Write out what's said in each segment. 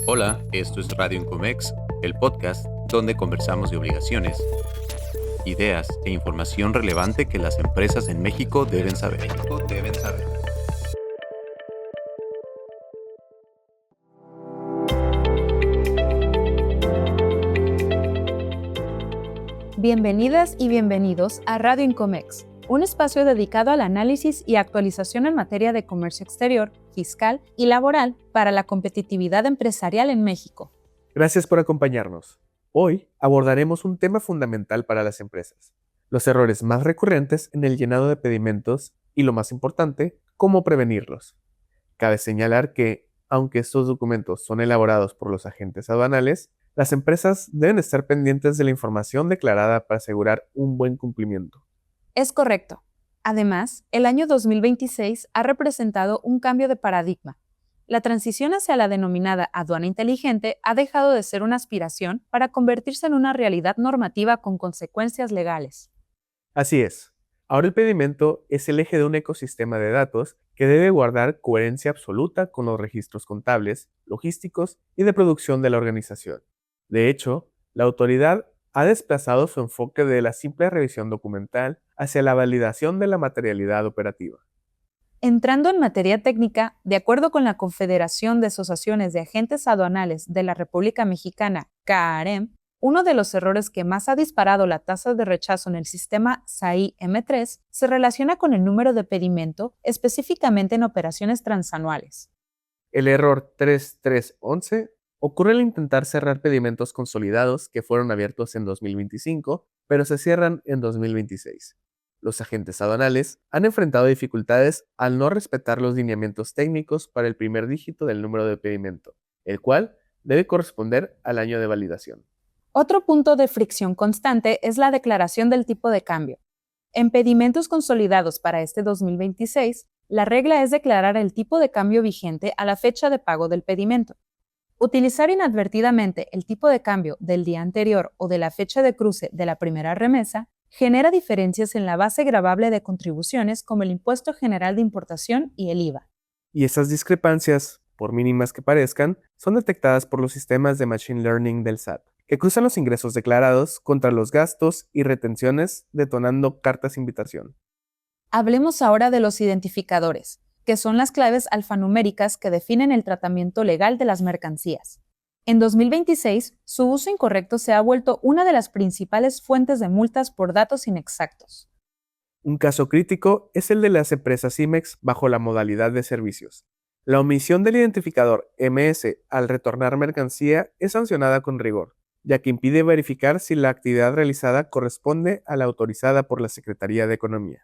Hola, esto es Radio Incomex, el podcast donde conversamos de obligaciones, ideas e información relevante que las empresas en México deben saber. Bienvenidas y bienvenidos a Radio Incomex, un espacio dedicado al análisis y actualización en materia de comercio exterior, fiscal y laboral para la competitividad empresarial en México. Gracias por acompañarnos. Hoy abordaremos un tema fundamental para las empresas: los errores más recurrentes en el llenado de pedimentos y, lo más importante, cómo prevenirlos. Cabe señalar que, aunque estos documentos son elaborados por los agentes aduanales, las empresas deben estar pendientes de la información declarada para asegurar un buen cumplimiento. Es correcto. Además, el año 2026 ha representado un cambio de paradigma. La transición hacia la denominada aduana inteligente ha dejado de ser una aspiración para convertirse en una realidad normativa con consecuencias legales. Así es. Ahora el pedimento es el eje de un ecosistema de datos que debe guardar coherencia absoluta con los registros contables, logísticos y de producción de la organización. De hecho, la autoridad ha desplazado su enfoque de la simple revisión documental hacia la validación de la materialidad operativa. Entrando en materia técnica, de acuerdo con la Confederación de Asociaciones de Agentes Aduanales de la República Mexicana, CAAREM, uno de los errores que más ha disparado la tasa de rechazo en el sistema SAI M3 se relaciona con el número de pedimento, específicamente en operaciones transanuales. El error 3311 ocurre al intentar cerrar pedimentos consolidados que fueron abiertos en 2025, pero se cierran en 2026. Los agentes aduanales han enfrentado dificultades al no respetar los lineamientos técnicos para el primer dígito del número de pedimento, el cual debe corresponder al año de validación. Otro punto de fricción constante es la declaración del tipo de cambio. En pedimentos consolidados para este 2026, la regla es declarar el tipo de cambio vigente a la fecha de pago del pedimento. Utilizar inadvertidamente el tipo de cambio del día anterior o de la fecha de cruce de la primera remesa genera diferencias en la base gravable de contribuciones como el Impuesto General de Importación y el IVA. Y esas discrepancias, por mínimas que parezcan, son detectadas por los sistemas de Machine Learning del SAT, que cruzan los ingresos declarados contra los gastos y retenciones, detonando cartas invitación. Hablemos ahora de los identificadores, que son las claves alfanuméricas que definen el tratamiento legal de las mercancías. En 2026, su uso incorrecto se ha vuelto una de las principales fuentes de multas por datos inexactos. Un caso crítico es el de las empresas IMEX bajo la modalidad de servicios. La omisión del identificador MS al retornar mercancía es sancionada con rigor, ya que impide verificar si la actividad realizada corresponde a la autorizada por la Secretaría de Economía.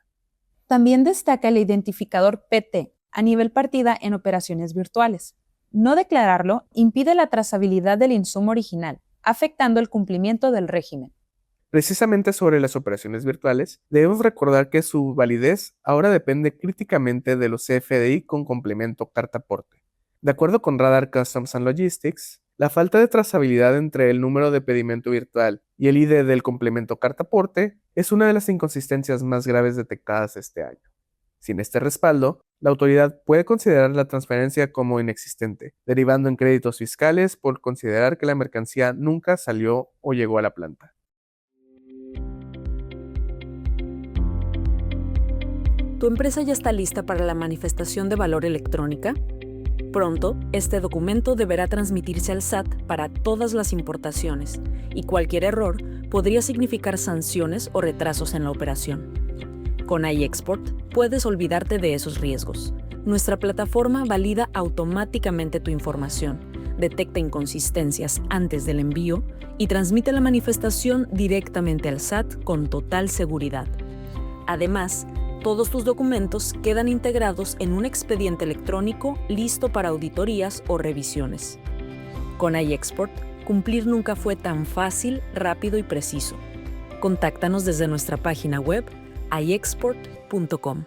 También destaca el identificador PT a nivel partida en operaciones virtuales. No declararlo impide la trazabilidad del insumo original, afectando el cumplimiento del régimen. Precisamente sobre las operaciones virtuales, debemos recordar que su validez ahora depende críticamente de los CFDI con complemento carta-aporte. De acuerdo con Radar Customs and Logistics, la falta de trazabilidad entre el número de pedimento virtual y el ID del complemento carta-aporte es una de las inconsistencias más graves detectadas este año. Sin este respaldo, la autoridad puede considerar la transferencia como inexistente, derivando en créditos fiscales por considerar que la mercancía nunca salió o llegó a la planta. ¿Tu empresa ya está lista para la manifestación de valor electrónica? Pronto, este documento deberá transmitirse al SAT para todas las importaciones, y cualquier error podría significar sanciones o retrasos en la operación. Con iExport puedes olvidarte de esos riesgos. Nuestra plataforma valida automáticamente tu información, detecta inconsistencias antes del envío y transmite la manifestación directamente al SAT con total seguridad. Además, todos tus documentos quedan integrados en un expediente electrónico listo para auditorías o revisiones. Con iExport, cumplir nunca fue tan fácil, rápido y preciso. Contáctanos desde nuestra página web iexport.com.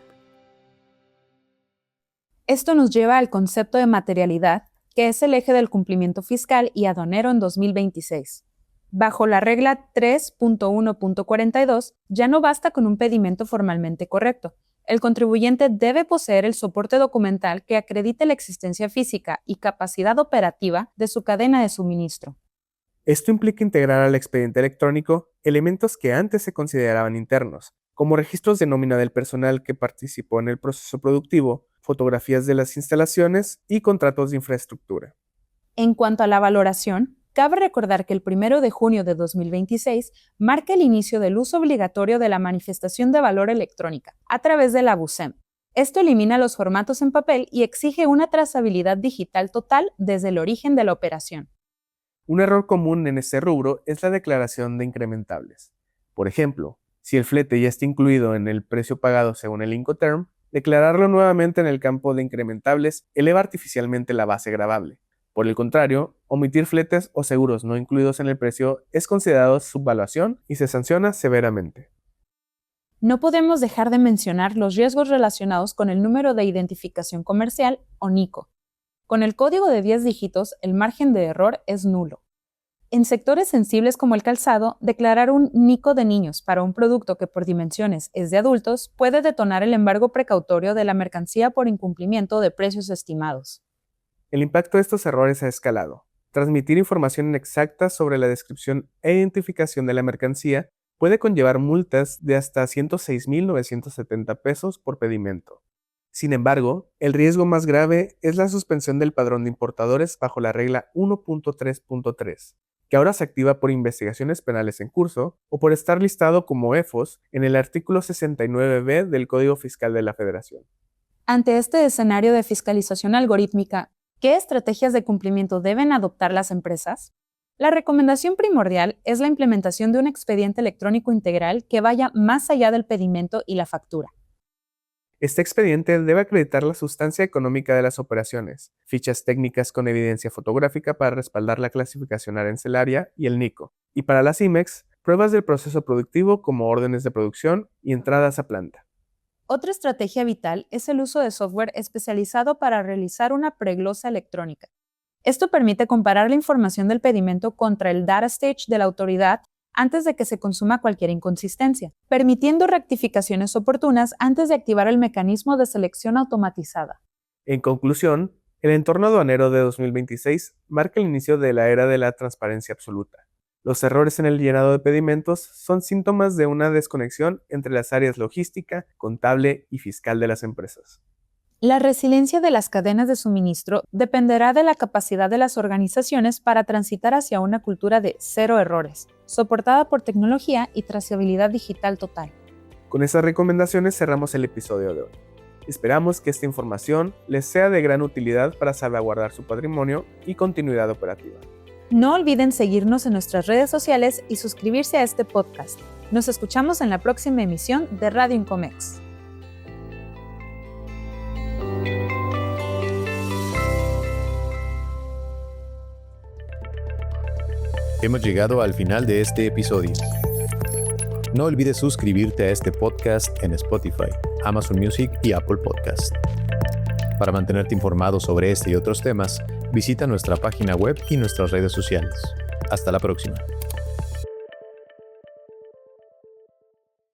Esto nos lleva al concepto de materialidad, que es el eje del cumplimiento fiscal y aduanero en 2026. Bajo la regla 3.1.42, ya no basta con un pedimento formalmente correcto. El contribuyente debe poseer el soporte documental que acredite la existencia física y capacidad operativa de su cadena de suministro. Esto implica integrar al expediente electrónico elementos que antes se consideraban internos, como registros de nómina del personal que participó en el proceso productivo, fotografías de las instalaciones y contratos de infraestructura. En cuanto a la valoración, cabe recordar que el 1 de junio de 2026 marca el inicio del uso obligatorio de la manifestación de valor electrónica a través de la BUSEM. Esto elimina los formatos en papel y exige una trazabilidad digital total desde el origen de la operación. Un error común en este rubro es la declaración de incrementables. Por ejemplo, si el flete ya está incluido en el precio pagado según el Incoterm, declararlo nuevamente en el campo de incrementables eleva artificialmente la base gravable. Por el contrario, omitir fletes o seguros no incluidos en el precio es considerado subvaluación y se sanciona severamente. No podemos dejar de mencionar los riesgos relacionados con el número de identificación comercial o NICO. Con el código de 10 dígitos, el margen de error es nulo. En sectores sensibles como el calzado, declarar un NICO de niños para un producto que por dimensiones es de adultos puede detonar el embargo precautorio de la mercancía por incumplimiento de precios estimados. El impacto de estos errores ha escalado. Transmitir información inexacta sobre la descripción e identificación de la mercancía puede conllevar multas de hasta 106,970 pesos por pedimento. Sin embargo, el riesgo más grave es la suspensión del padrón de importadores bajo la regla 1.3.3, que ahora se activa por investigaciones penales en curso o por estar listado como EFOS en el artículo 69b del Código Fiscal de la Federación. Ante este escenario de fiscalización algorítmica, ¿qué estrategias de cumplimiento deben adoptar las empresas? La recomendación primordial es la implementación de un expediente electrónico integral que vaya más allá del pedimento y la factura. Este expediente debe acreditar la sustancia económica de las operaciones, fichas técnicas con evidencia fotográfica para respaldar la clasificación arancelaria y el NICO, y para las IMEX, pruebas del proceso productivo como órdenes de producción y entradas a planta. Otra estrategia vital es el uso de software especializado para realizar una preglosa electrónica. Esto permite comparar la información del pedimento contra el data stage de la autoridad antes de que se consuma cualquier inconsistencia, permitiendo rectificaciones oportunas antes de activar el mecanismo de selección automatizada. En conclusión, el entorno aduanero de 2026 marca el inicio de la era de la transparencia absoluta. Los errores en el llenado de pedimentos son síntomas de una desconexión entre las áreas logística, contable y fiscal de las empresas. La resiliencia de las cadenas de suministro dependerá de la capacidad de las organizaciones para transitar hacia una cultura de cero errores, soportada por tecnología y trazabilidad digital total. Con esas recomendaciones cerramos el episodio de hoy. Esperamos que esta información les sea de gran utilidad para salvaguardar su patrimonio y continuidad operativa. No olviden seguirnos en nuestras redes sociales y suscribirse a este podcast. Nos escuchamos en la próxima emisión de Radio Incomex. Hemos llegado al final de este episodio. No olvides suscribirte a este podcast en Spotify, Amazon Music y Apple Podcast. Para mantenerte informado sobre este y otros temas, visita nuestra página web y nuestras redes sociales. Hasta la próxima.